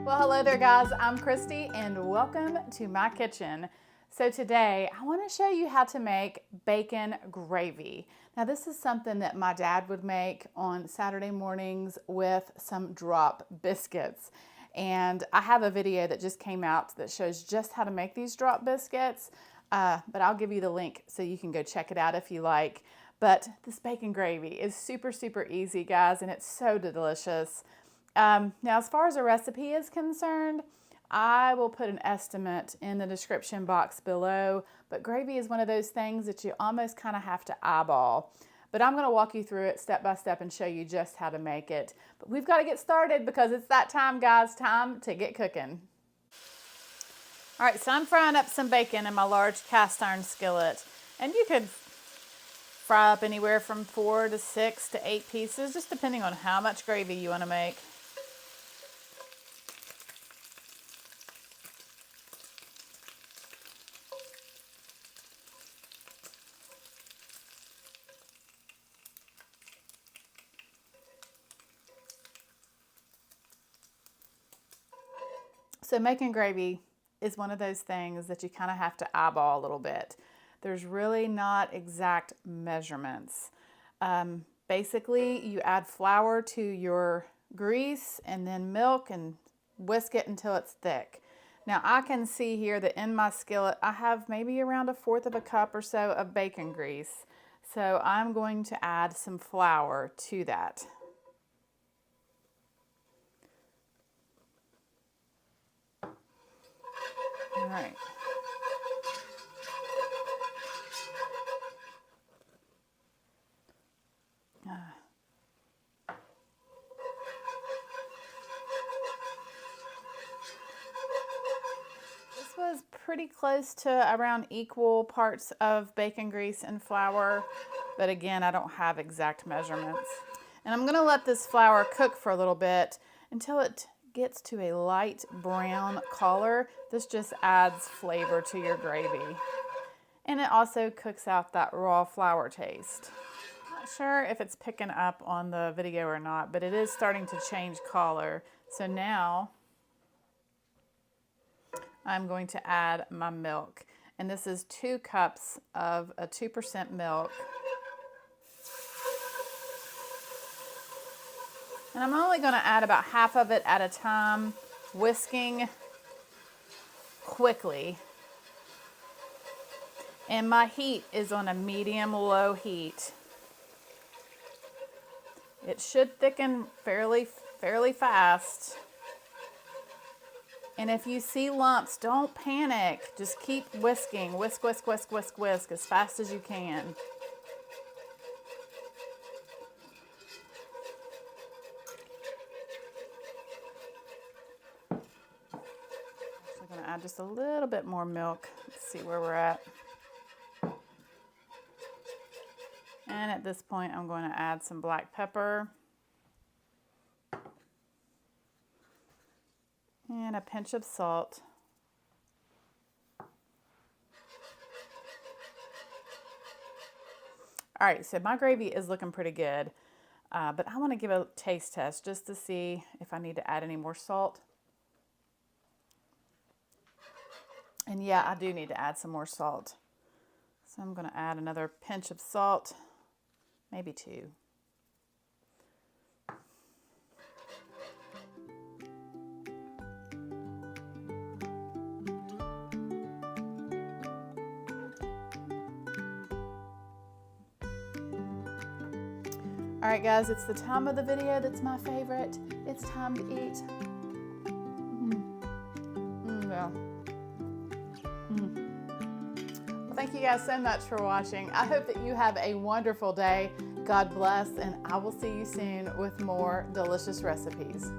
Well, hello there guys, I'm Christy and welcome to my kitchen. So today I want to show you how to make bacon gravy. Now this is something that my dad would make on Saturday mornings with some drop biscuits. And I have a video that just came out that shows just how to make these drop biscuits, but I'll give you the link so you can go check it out if you like. But this bacon gravy is super easy, guys, and it's so delicious. Now, as far as a recipe is concerned, I will put an estimate in the description box below, but gravy is one of those things that you almost kind of have to eyeball. But I'm going to walk you through it step by step and show you just how to make it. But we've got to get started because it's that time, guys, time to get cooking. All right, so I'm frying up some bacon in my large cast iron skillet, and you could fry up anywhere from 4 to 6 to 8 pieces, just depending on how much gravy you want to make. So making gravy is one of those things that you kind of have to eyeball a little bit. There's really not exact measurements. Basically, you add flour to your grease and then milk and whisk it until it's thick. Now I can see here that in my skillet I have maybe around 1/4 of a cup or so of bacon grease. So I'm going to add some flour to that. All right. This was pretty close to around equal parts of bacon grease and flour, but again, I don't have exact measurements. And I'm gonna let this flour cook for a little bit until it gets to a light brown color. This just adds flavor to your gravy. And it also cooks out that raw flour taste. Not sure if it's picking up on the video or not, but it is starting to change color. So now I'm going to add my milk. And this is 2 cups of a 2% milk. And I'm only going to add about half of it at a time, whisking quickly. And my heat is on a medium-low heat. It should thicken fairly fast. And if you see lumps, don't panic. Just keep whisking. Whisk as fast as you can. I'm going to add just a little bit more milk. Let's see where we're at. And at this point, I'm going to add some black pepper and a pinch of salt. All right, so my gravy is looking pretty good, but I want to give a taste test just to see if I need to add any more salt. And yeah, I do need to add some more salt. So I'm going to add another pinch of salt, maybe 2. All right, guys, it's the time of the video that's my favorite. It's time to eat. Well, thank you guys so much for watching. I hope that you have a wonderful day. God bless, and I will see you soon with more delicious recipes.